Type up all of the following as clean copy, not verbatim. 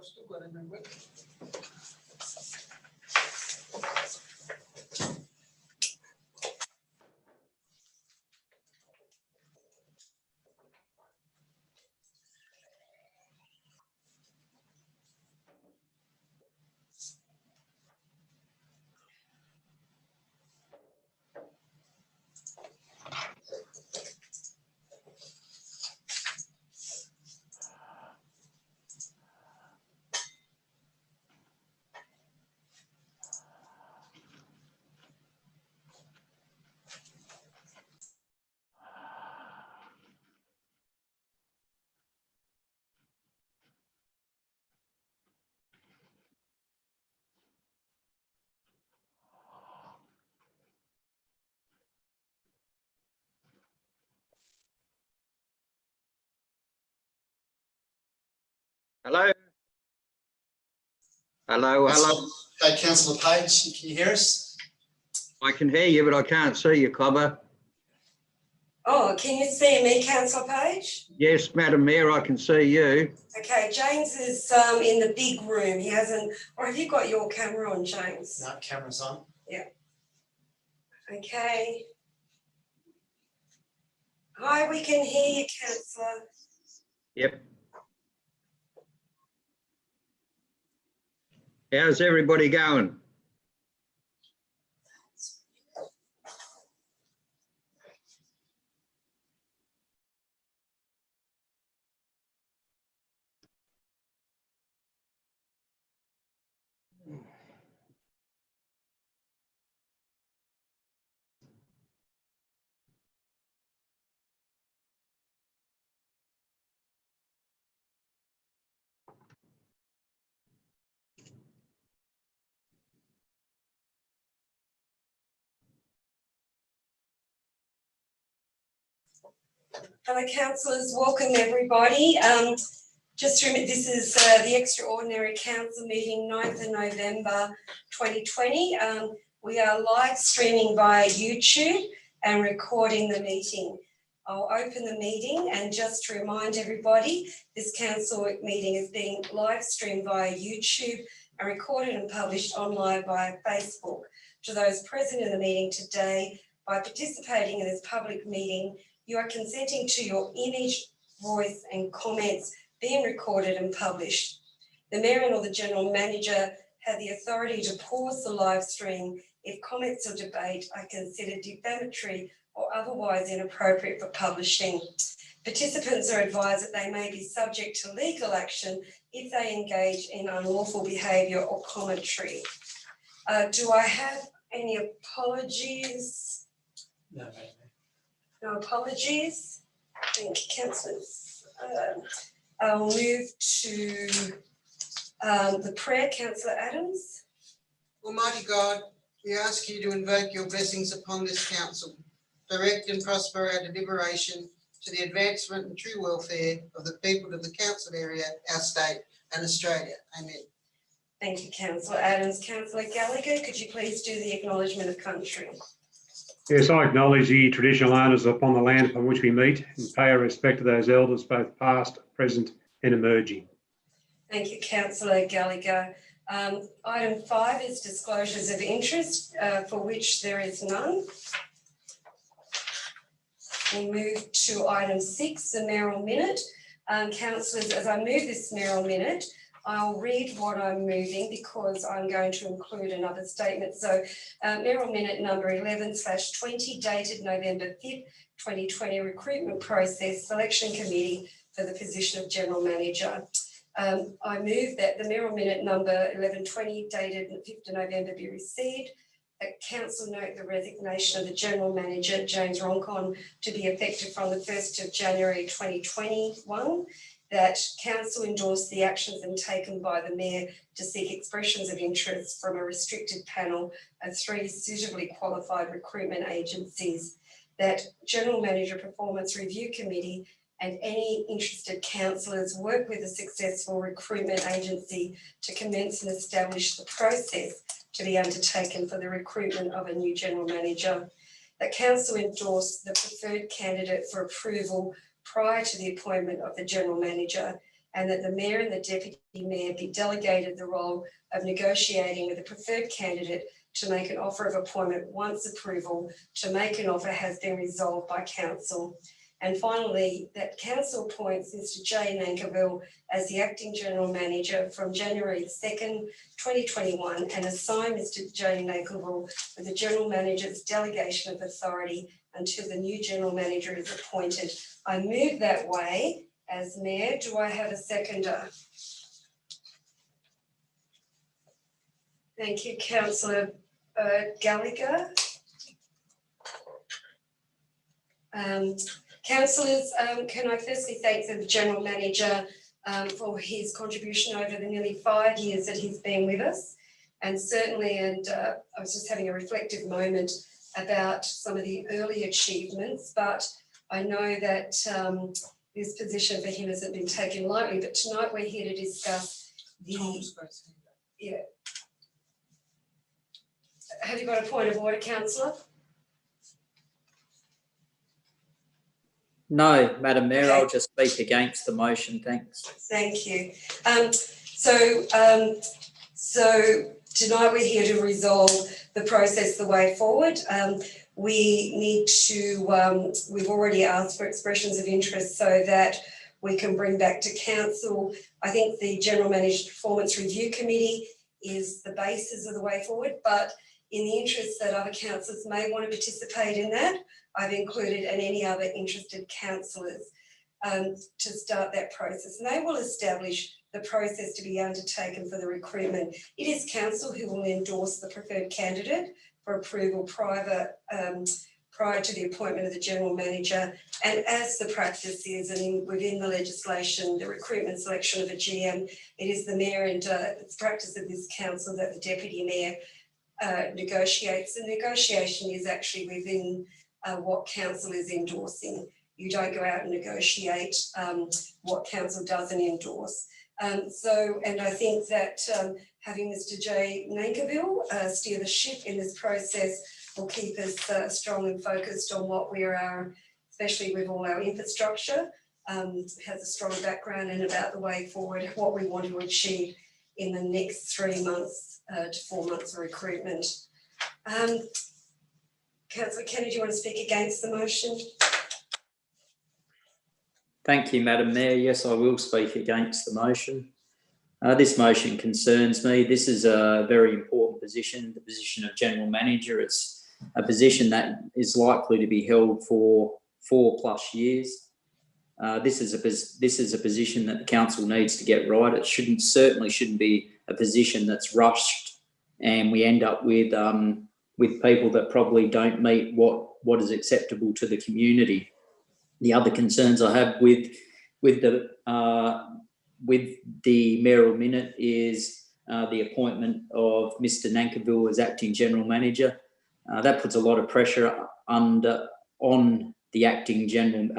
I've still got him in with me. Hello. Hello, hello. Hey, Councillor Page, can you hear us? I can hear you, but I can't see you, Cobber. Oh, can you see me, Councillor Page? Yes, Madam Mayor, I can see you. Okay, James is in the big room. He hasn't, or have you got your camera on, James? No, camera's on. Yeah. Okay. Hi, we can hear you, Councillor. Yep. How's everybody going? Hello, councillors. Welcome, everybody. Just remember, this is the extraordinary council meeting, 9th of November 2020. We are live streaming via YouTube and recording the meeting. I'll open the meeting, and just to remind everybody, this council meeting is being live streamed via YouTube and recorded and published online via Facebook. To those present in the meeting today, by participating in this public meeting, you are consenting to your image, voice and comments being recorded and published. The Mayor or the General Manager have the authority to pause the live stream if comments or debate are considered defamatory or otherwise inappropriate for publishing. Participants are advised that they may be subject to legal action if they engage in unlawful behaviour or commentary. Do I have any apologies? No, mate. No apologies. Thank you, councillors. I'll move to the prayer. Councillor Adams. Almighty God, we ask you to invoke your blessings upon this council. Direct and prosper our deliberation to the advancement and true welfare of the people of the council area, our state and Australia. Amen. Thank you, Councillor Adams. Councillor Gallagher, could you please do the acknowledgement of country? Yes, I acknowledge the traditional owners upon the land upon which we meet and pay our respect to those elders, both past, present and emerging. Thank you, Councillor Gallagher. Item 5 is disclosures of interest, for which there is none. We move to item 6, the mayoral minute. Councillors, as I move this mayoral minute, I'll read what I'm moving because I'm going to include another statement. So mayoral minute number 11/20 dated November 5th, 2020, recruitment process selection committee for the position of General Manager. I move that the mayoral minute number 11/20 dated 5th of November be received. That council note the resignation of the General Manager, James Roncon, to be effective from the 1st of January 2021. That council endorse the actions taken by the Mayor to seek expressions of interest from a restricted panel of 3 suitably qualified recruitment agencies. That General Manager Performance Review Committee and any interested councillors work with a successful recruitment agency to commence and establish the process to be undertaken for the recruitment of a new General Manager. That council endorse the preferred candidate for approval prior to the appointment of the General Manager, and that the mayor and the deputy mayor be delegated the role of negotiating with the preferred candidate to make an offer of appointment once approval to make an offer has been resolved by council. And finally, that council appoints Mr. Jay Nankivell as the acting general manager from January 2nd, 2021, and assign Mr. Jay Nankivell with the general manager's delegation of authority until the new general manager is appointed. I move that way as mayor. Do I have a seconder? Thank you, Councillor Gallagher. Councillors, can I firstly thank the General Manager for his contribution over the nearly 5 years that he's been with us. And certainly, I was just having a reflective moment about some of the early achievements, but I know that this position for him hasn't been taken lightly, but tonight we're here to discuss yeah. Have you got a point of order, councillor? No, Madam Mayor, Okay. I'll just speak against the motion, thanks. Thank you. So tonight we're here to resolve the process, the way forward. We need to, we've already asked for expressions of interest so that we can bring back to council. I think the General Manager's Performance Review Committee is the basis of the way forward, but in the interest that other councillors may want to participate in that, I've included and any other interested councillors to start that process. And they will establish the process to be undertaken for the recruitment. It is council who will endorse the preferred candidate for approval prior to the appointment of the general manager. And as the practice is, and within the legislation, the recruitment selection of a GM, it is the mayor and it's practice of this council that the deputy mayor negotiates. The negotiation is actually within what council is endorsing. You don't go out and negotiate what council doesn't endorse. And I think that having Mr. Jay Nankivell steer the ship in this process will keep us strong and focused on what we are, especially with all our infrastructure, has a strong background and about the way forward, what we want to achieve in the next 3 months to 4 months of recruitment. Councillor Kennedy, do you want to speak against the motion? Thank you, Madam Mayor. Yes, I will speak against the motion. This motion concerns me. This is a very important position, the position of General Manager. It's a position that is likely to be held for 4+ years. This is a position that the council needs to get right. It certainly shouldn't be a position that's rushed, and we end up with people that probably don't meet what is acceptable to the community. The other concerns I have with the mayoral minute is the appointment of Mr. Nankivell as acting general manager. That puts a lot of pressure on the acting general,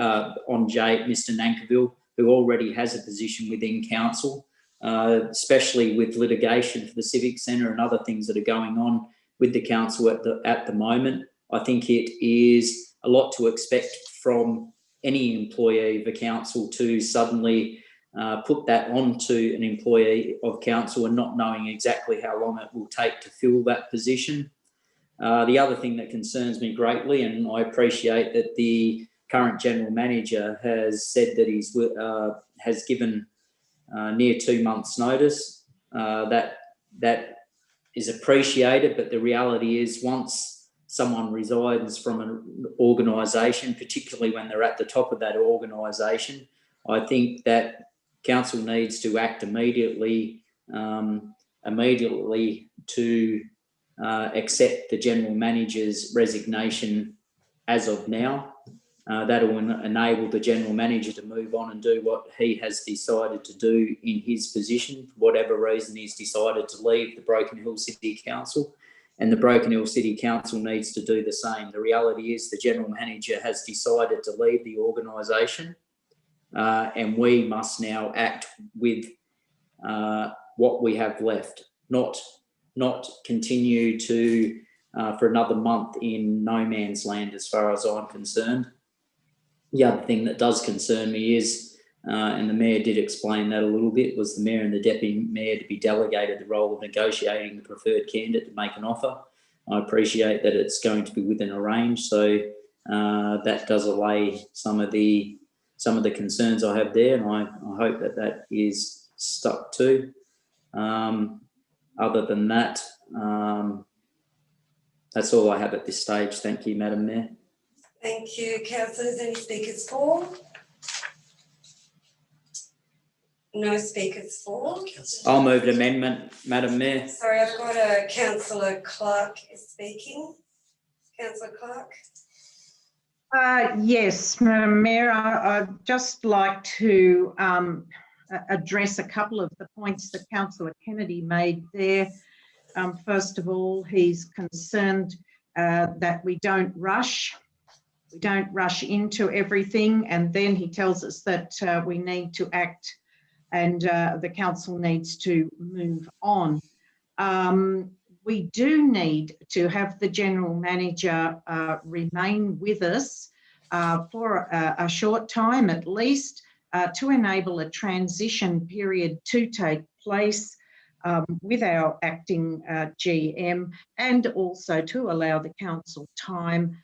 on Mr. Nankivell, who already has a position within council, especially with litigation for the Civic Centre and other things that are going on with the council at the moment. I think it is a lot to expect from any employee of a council to suddenly put that onto an employee of council and not knowing exactly how long it will take to fill that position. The other thing that concerns me greatly, and I appreciate that the current general manager has said that he's has given near 2 months' notice. That is appreciated, but the reality is once someone resigns from an organisation, particularly when they're at the top of that organisation, I think that council needs to act immediately to accept the general manager's resignation as of now. That will enable the general manager to move on and do what he has decided to do in his position, for whatever reason he's decided to leave the Broken Hill City Council. And the Broken Hill City Council needs to do the same. The reality is the general manager has decided to leave the organisation, and we must now act with what we have left, not continue to for another month in no man's land as far as I'm concerned. The other thing that does concern me is and the mayor did explain that a little bit, was the mayor and the deputy mayor to be delegated the role of negotiating the preferred candidate to make an offer. I appreciate that it's going to be within a range, so that does allay some of the concerns I have there, and I hope that is stuck to. Other than that, that's all I have at this stage. Thank you, Madam Mayor. Thank you, councillors. Any speakers for? No speakers for. I'll move an amendment, Madam Mayor. Sorry, I've got a councillor Clark is speaking. Councillor Clark. Yes, Madam Mayor, I'd just like to address a couple of the points that Councillor Kennedy made there. First of all, he's concerned that we don't rush. We don't rush into everything, and then he tells us that we need to act and the council needs to move on. We do need to have the General Manager remain with us for a short time at least to enable a transition period to take place with our acting GM, and also to allow the council time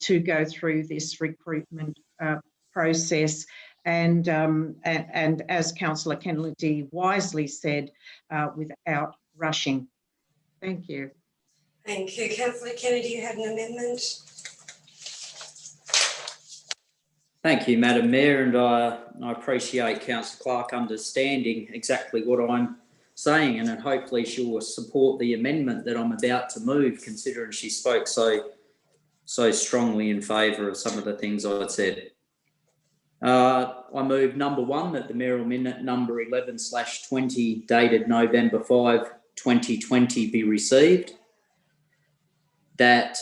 to go through this recruitment process. And as Councillor Kennedy wisely said, without rushing. Thank you. Thank you. Councillor Kennedy, you had an amendment. Thank you, Madam Mayor, and I appreciate Councillor Clark understanding exactly what I'm saying, and hopefully she will support the amendment that I'm about to move, considering she spoke so strongly in favour of some of the things I said. I move number 1, that the mayoral minute number 11/20 dated November 5, 2020 be received. That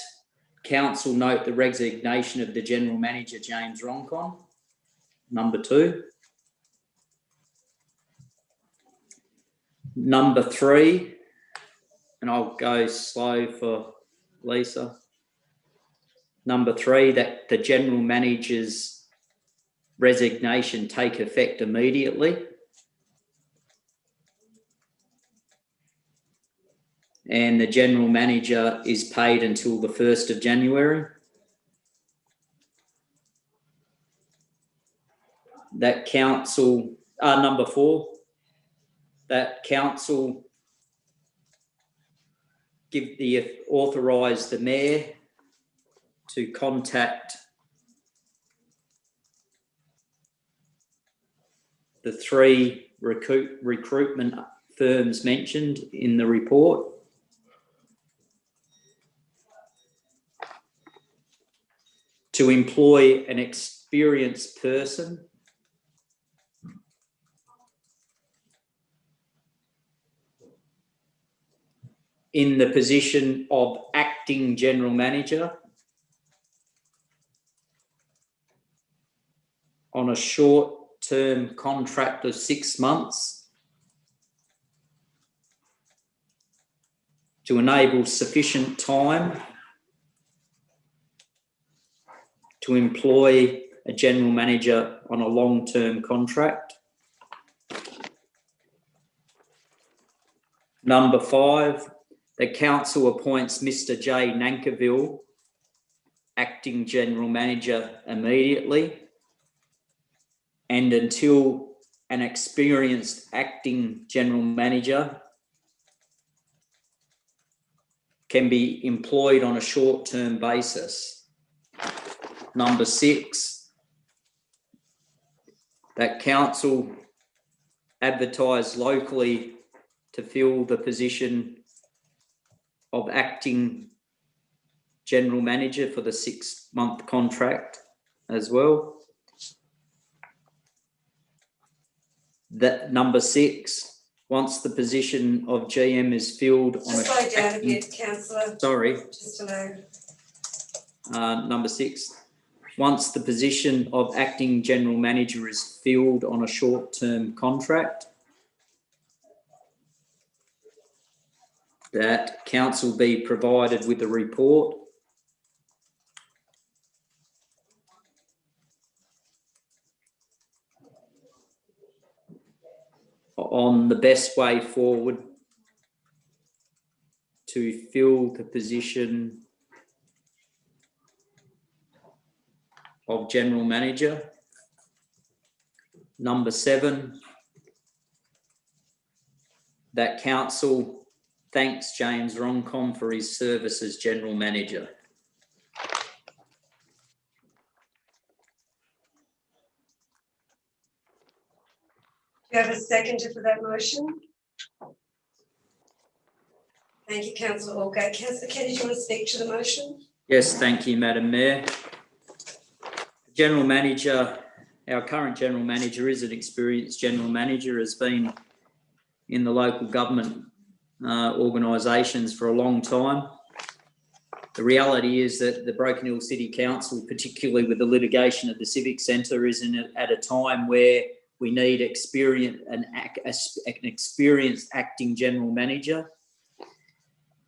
council note the resignation of the General Manager, James Roncon. Number 2. Number 3, and I'll go slow for Lisa. Number 3, that the General Manager's resignation take effect immediately. And the General Manager is paid until the 1st of January. That council, number 4, that council authorise the mayor to contact the 3 recruitment firms mentioned in the report. To employ an experienced person in the position of acting General Manager on a short-term contract of 6 months to enable sufficient time to employ a General Manager on a long-term contract. Number 5, the council appoints Mr. J. Nankivell, acting General Manager, immediately, and until an experienced acting General Manager can be employed on a short-term basis. Number 6, that council advertise locally to fill the position of acting General Manager for the 6-month contract as well. That number 6, once the position of GM is filled on Just slow down a bit, councillor. Sorry. Just a Number 6, once the position of acting General Manager is filled on a short-term contract, that council be provided with a report on the best way forward to fill the position of General Manager. Number 7, that council thanks James Roncom for his service as General Manager. Do you have a seconder for that motion? Thank you, councillor Allgate. Councillor Kennedy, do you want to speak to the motion? Yes, thank you, Madam Mayor. General Manager, our current General Manager is an experienced General Manager, has been in the local government organisations for a long time. The reality is that the Broken Hill City Council, particularly with the litigation of the Civic Centre, is at a time where we need an experienced acting General Manager.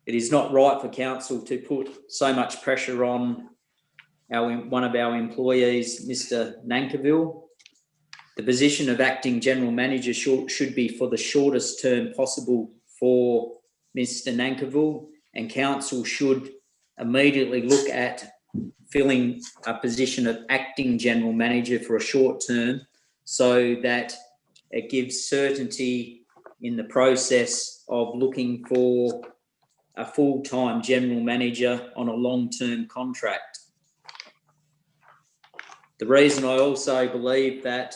It is not right for council to put so much pressure on one of our employees, Mr. Nankivell. The position of acting General Manager should be for the shortest term possible for Mr. Nankivell, and council should immediately look at filling a position of acting General Manager for a short term, so that it gives certainty in the process of looking for a full-time General Manager on a long-term contract. The reason I also believe that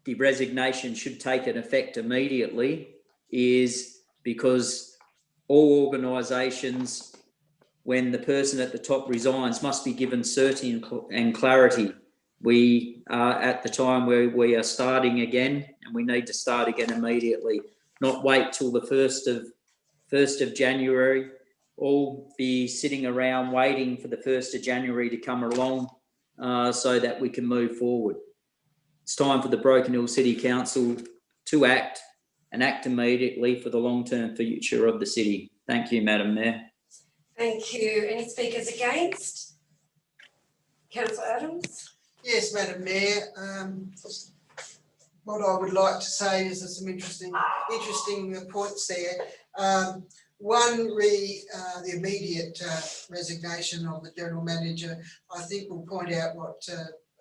the resignation should take an effect immediately is because all organisations, when the person at the top resigns, must be given certainty and clarity. We are at the time where we are starting again, and we need to start again immediately, not wait till the 1st of January, all be sitting around waiting for the 1st of January to come along so that we can move forward. It's time for the Broken Hill City Council to act, and act immediately for the long-term future of the city. Thank you, Madam Mayor. Thank you. Any speakers against? Councillor Adams? Yes, Madam Mayor. What I would like to say is there's some interesting points there. One, the immediate resignation of the General Manager. I think will point out what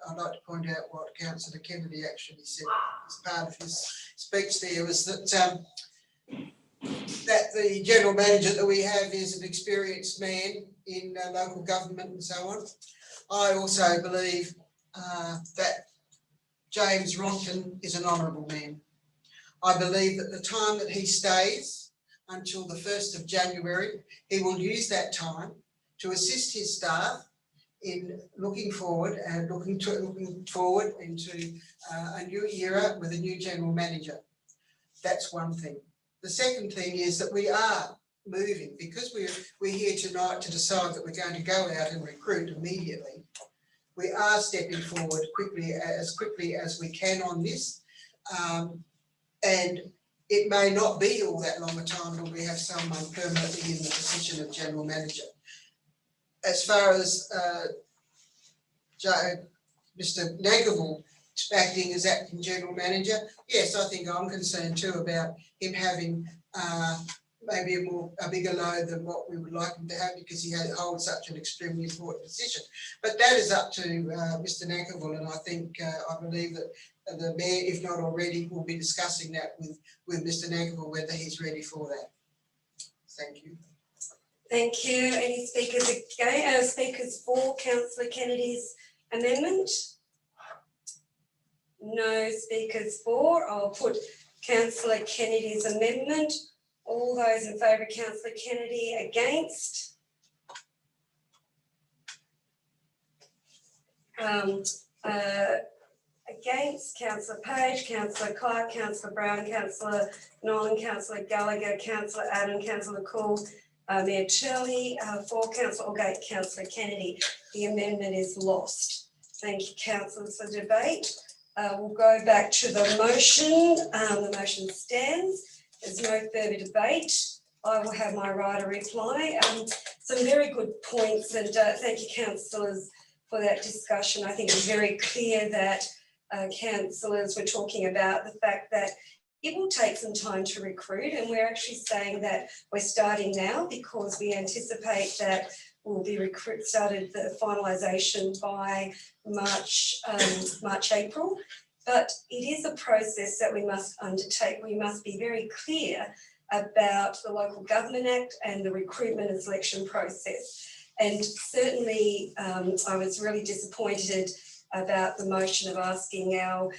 I'd like to point out what Councillor Kennedy actually said as part of his speech there, was that that the General Manager that we have is an experienced man in local government and so on. I also believe that James Roncom is an honourable man. I believe that the time that he stays until the 1st of January, he will use that time to assist his staff in looking forward into a new era with a new General Manager. That's one thing. The second thing is that we are moving, because we're here tonight to decide that we're going to go out and recruit immediately. We are stepping forward quickly as we can on this, and it may not be all that long a time until we have someone permanently in the position of General Manager. As far as Mr. Nankivell acting as acting General Manager, yes, I think I'm concerned too about him having maybe a bigger load than what we would like him to have, because he holds such an extremely important position. But that is up to Mr. Nankivell, and I think I believe that the Mayor, if not already, will be discussing that with Mr. Nankivell, whether he's ready for that. Thank you. Thank you. Any speakers against? Speakers for Councillor Kennedy's amendment? No speakers for. I'll put Councillor Kennedy's amendment. All those in favour of Councillor Kennedy, against? Against, Councillor Page, Councillor Clark, Councillor Brown, Councillor Nolan, Councillor Gallagher, Councillor Adam, Councillor Cool, Mayor Shirley, for Councillor Allgate, Councillor Kennedy. The amendment is lost. Thank you, councillors, for debate. We'll go back to the motion. The motion stands. There's no further debate. I will have my rider reply. Some very good points, and thank you, councillors, for that discussion. I think it's very clear that councillors were talking about the fact that it will take some time to recruit, and we're actually saying that we're starting now because we anticipate that we'll be started the finalisation by March, April. But it is a process that we must undertake. We must be very clear about the Local Government Act and the recruitment and selection process. And certainly I was really disappointed about the motion of asking our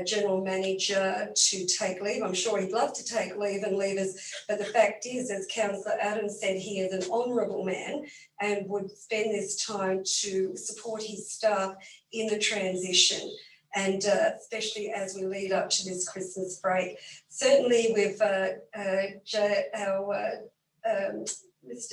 General Manager to take leave. I'm sure he'd love to take leave and leave us, but the fact is, as Councillor Adams said, he is an honourable man and would spend this time to support his staff in the transition, and especially as we lead up to this Christmas break. Certainly with Mr.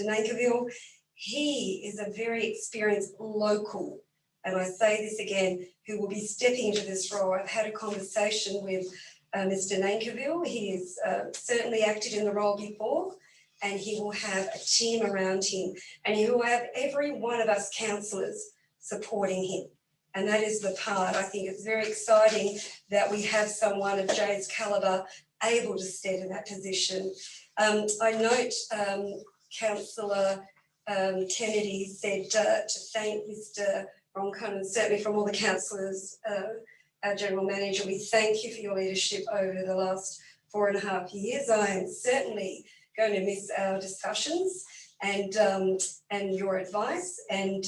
Nankivell, he is a very experienced local, and I say this again, who will be stepping into this role. I've had a conversation with Mr. Nankivell. He has certainly acted in the role before, and he will have a team around him, and he will have every one of us councillors supporting him. And that is the part. I think it's very exciting that we have someone of Jay's calibre able to step in that position. I note Councillor Kennedy said to thank Mr. Roncon, and certainly from all the councillors, our General Manager, we thank you for your leadership over the last 4.5 years. I am certainly going to miss our discussions and your advice, and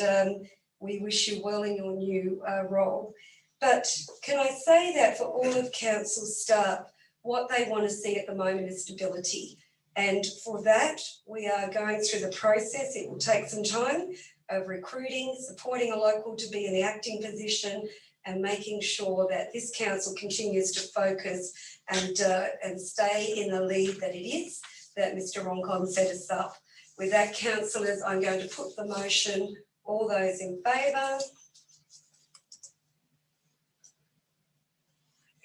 we wish you well in your new role. But can I say that for all of council staff, what they want to see at the moment is stability. And for that, we are going through the process. It will take some time of recruiting, supporting a local to be in the acting position, and making sure that this council continues to focus and stay in the lead that it is, that Mr. Roncon set us up. With that, councillors, I'm going to put the motion. All those in favour?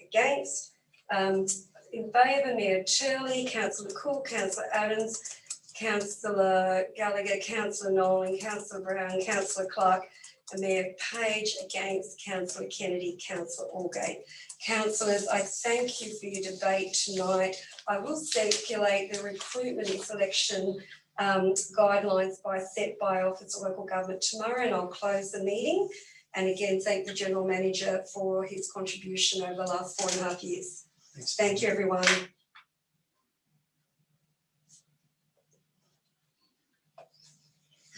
Against? In favour, Mayor Turley, Councillor Cook, Councillor Adams, Councillor Gallagher, Councillor Nolan, Councillor Brown, Councillor Clark, and Mayor Page. Against, Councillor Kennedy, Councillor Allgate. Councillors, I thank you for your debate tonight. I will circulate the recruitment and selection guidelines set by Office of Local Government tomorrow, and I'll close the meeting. And again, thank the General Manager for his contribution over the last 4.5 years. Thanks. Thank you, everyone.